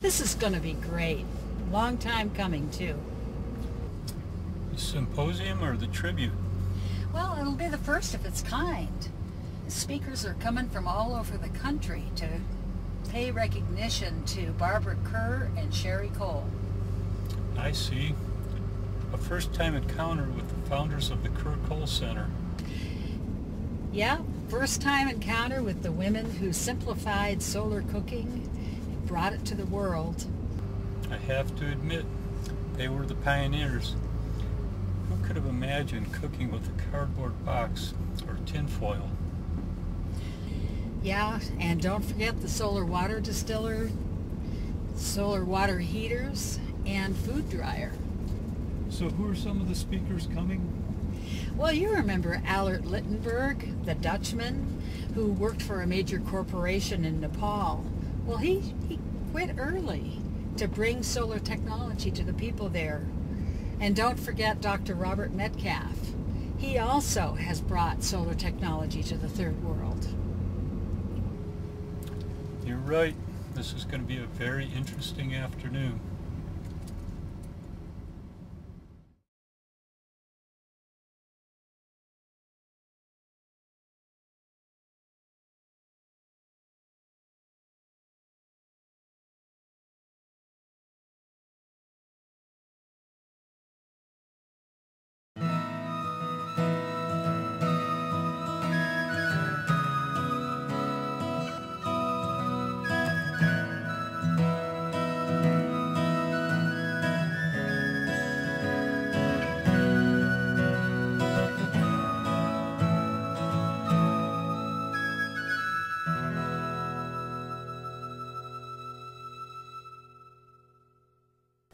This is going to be great. Long time coming, too. The symposium or the tribute? Well, it'll be the first of its kind. Speakers are coming from all over the country to pay recognition to Barbara Kerr and Kerr-Cole. I see. A first-time encounter with the founders of the Kerr-Cole Center. Yeah, first-time encounter with the women who simplified solar cooking and brought it to the world. I have to admit, they were the pioneers. Who could have imagined cooking with a cardboard box or tinfoil? Yeah, and don't forget the solar water distiller, solar water heaters, and food dryer. So who are some of the speakers coming? Well, you remember Allert Littenberg, the Dutchman, who worked for a major corporation in Nepal. Well, he quit early to bring solar technology to the people there. And don't forget Dr. Robert Metcalf. He also has brought solar technology to the third world. You're right. This is going to be a very interesting afternoon.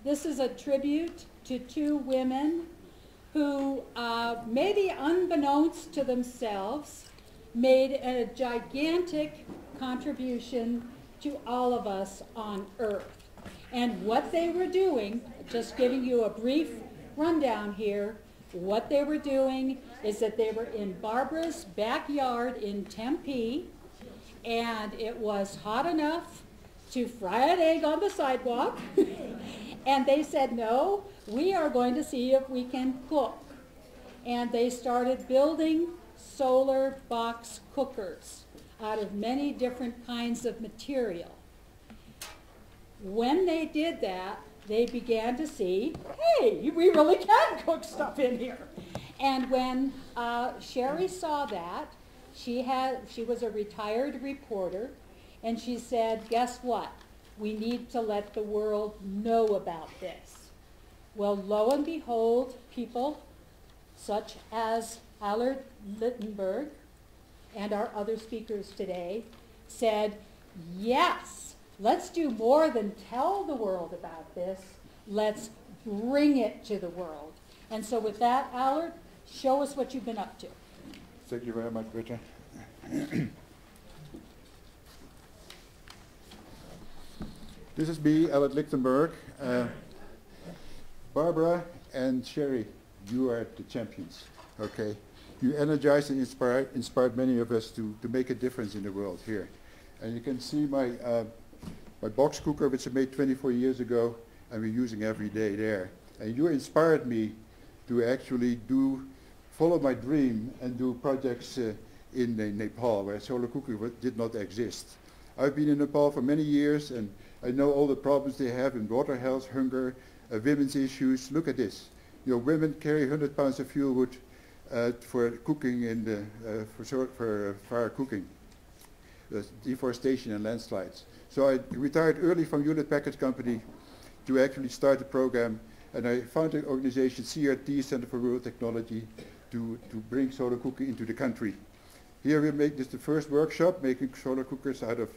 This is a tribute to two women who, maybe unbeknownst to themselves, made a gigantic contribution to all of us on Earth. And what they were doing, just giving you a brief rundown here, what they were doing is that they were in Barbara's backyard in Tempe, and it was hot enough to fry an egg on the sidewalk. And they said, no, we are going to see if we can cook. And they started building solar box cookers out of many different kinds of material. When they did that, they began to see, hey, we really can cook stuff in here. And when Sherry saw that, she was a retired reporter, and she said, guess what? We need to let the world know about this. Well, lo and behold, people such as Allert Littenberg and our other speakers today said, yes, let's do more than tell the world about this. Let's bring it to the world. And so with that, Allert, show us what you've been up to. Thank you very much, Britta. This is me, Allert Lichtenberg. Barbara and Sherry, you are the champions, okay? You energized and inspired many of us to make a difference in the world here. And you can see my box cooker, which I made 24 years ago, and we're using every day there. And you inspired me to actually follow my dream and do projects in Nepal, where solar cooking did not exist. I've been in Nepal for many years, and I know all the problems they have in water health, hunger, women's issues. Look at this. You know, women carry 100 pounds of fuel wood for cooking for fire cooking, deforestation and landslides. So I retired early from Hewlett Packard Company to actually start the program, and I founded an organization, CRT, Center for Rural Technology, to bring solar cooking into the country. Here we make this the first workshop, making solar cookers out of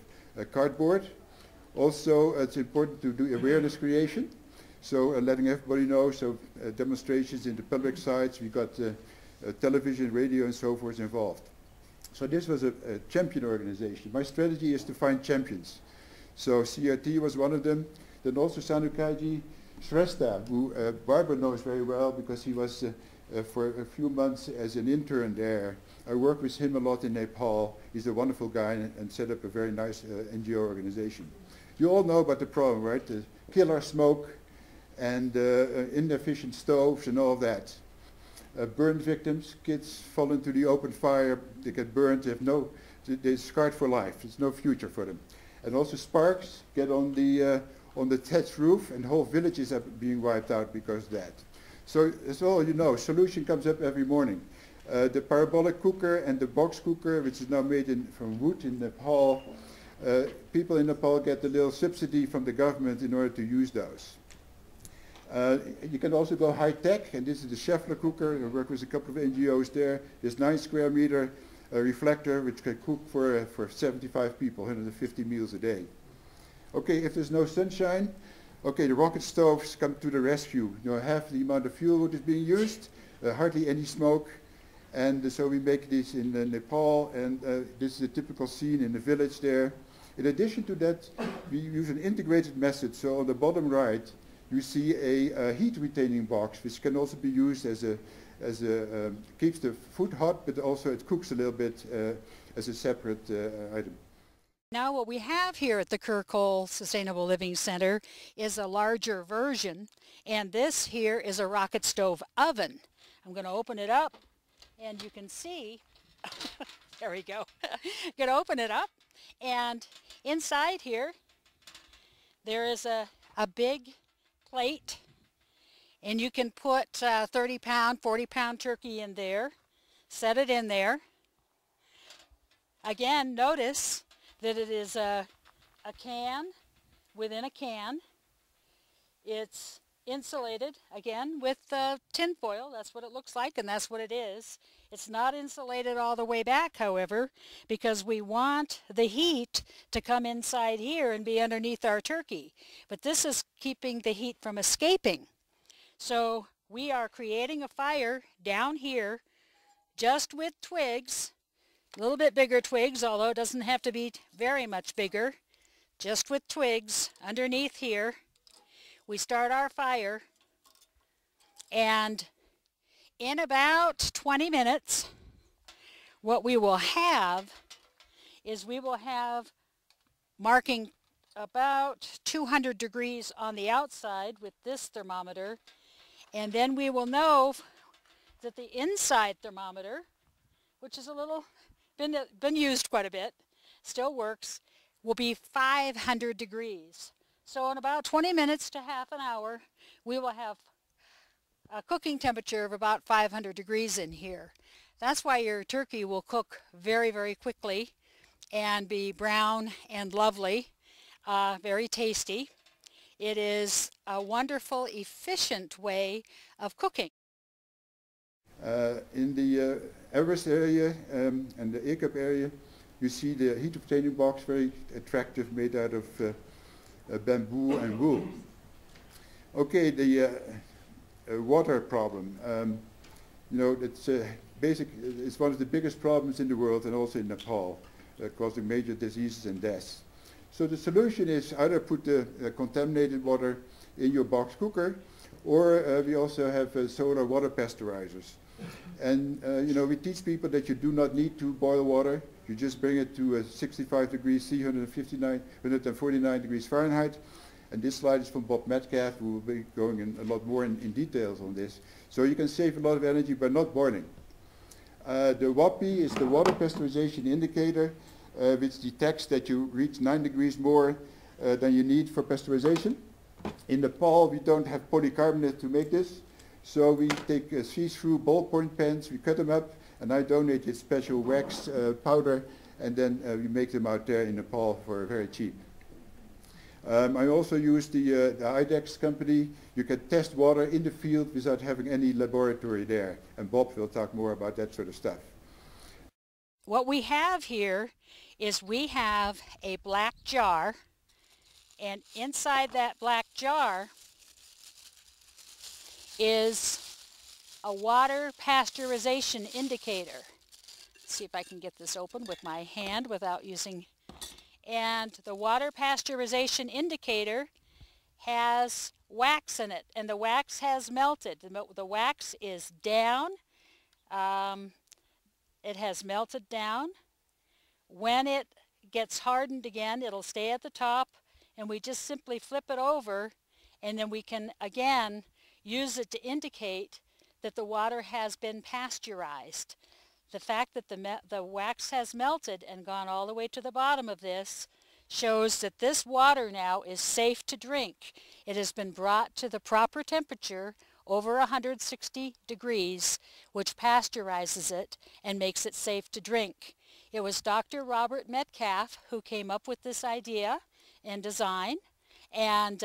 cardboard. Also, it's important to do awareness creation, so letting everybody know, so demonstrations in the public sites, we got television, radio, and so forth involved. So this was a champion organization. My strategy is to find champions. So CRT was one of them. Then also Sanukaji Shrestha, who Barbara knows very well because he was for a few months as an intern there. I worked with him a lot in Nepal. He's a wonderful guy and set up a very nice NGO organization. You all know about the problem, right? The killer smoke and inefficient stoves and all that. Burn victims, kids fall into the open fire, they get burned, they're scarred for life. There's no future for them. And also sparks get on the thatched roof, and whole villages are being wiped out because of that. So as all you know, solution comes up every morning. The parabolic cooker and the box cooker, which is now made from wood in Nepal, people in Nepal get a little subsidy from the government in order to use those. You can also go high-tech, and this is the Scheffler cooker. I work with a couple of NGOs there. There's 9 square meter reflector, which can cook for 75 people, 150 meals a day. Okay, if there's no sunshine, okay, the rocket stoves come to the rescue. You know, half the amount of fuel is being used, hardly any smoke, and so we make this in Nepal, and this is a typical scene in the village there. In addition to that, we use an integrated method. So on the bottom right, you see a heat retaining box, which can also be used keeps the food hot, but also it cooks a little bit as a separate item. Now what we have here at the Kerr-Cole Sustainable Living Center is a larger version, and this here is a rocket stove oven. I'm going to open it up, and you can see, there we go, I'm going to open it up, and inside here there is a big plate, and you can put 30-pound, 40-pound turkey in there, set it in there. Again, notice that it is a can within a can. It's insulated, again, with tin foil. That's what it looks like, and that's what it is. It's not insulated all the way back, however, because we want the heat to come inside here and be underneath our turkey. But this is keeping the heat from escaping. So we are creating a fire down here just with twigs, a little bit bigger twigs, although it doesn't have to be very much bigger, just with twigs underneath here. We start our fire, and in about 20 minutes, what we will have is we will have marking about 200 degrees on the outside with this thermometer, and then we will know that the inside thermometer, which is a little been used quite a bit, still works, will be 500 degrees. So in about 20 minutes to half an hour, we will have a cooking temperature of about 500 degrees in here. That's why your turkey will cook very, very quickly and be brown and lovely, very tasty. It is a wonderful, efficient way of cooking. In the Everest area and the ACAP area, you see the heat retaining box, very attractive, made out of bamboo and wool. Okay, the water problem. You know, it's it's one of the biggest problems in the world, and also in Nepal, causing major diseases and deaths. So the solution is either put the contaminated water in your box cooker, or we also have solar water pasteurizers. And you know, we teach people that you do not need to boil water. You just bring it to 65 degrees C, 149 degrees Fahrenheit. And this slide is from Bob Metcalf, who will be going in a lot more in details on this. So you can save a lot of energy by not boiling. The WAPI is the water pasteurization indicator, which detects that you reach 9 degrees more than you need for pasteurization. In Nepal, we don't have polycarbonate to make this. So we take see-through ballpoint pens, we cut them up, and I donated special wax powder, and then we make them out there in Nepal for very cheap. I also use the IDEX company. You can test water in the field without having any laboratory there, and Bob will talk more about that sort of stuff. What we have here is we have a black jar, and inside that black jar is a water pasteurization indicator. Let's see if I can get this open with my hand without using... And the water pasteurization indicator has wax in it, and the wax has melted. The wax is down. It has melted down. When it gets hardened again, it'll stay at the top, and we just simply flip it over, and then we can again use it to indicate that the water has been pasteurized. The fact that the wax has melted and gone all the way to the bottom of this shows that this water now is safe to drink. It has been brought to the proper temperature, over 160 degrees, which pasteurizes it and makes it safe to drink. It was Dr. Robert Metcalf who came up with this idea and design, and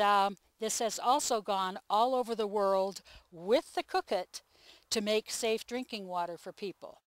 this has also gone all over the world with the Cook-It to make safe drinking water for people.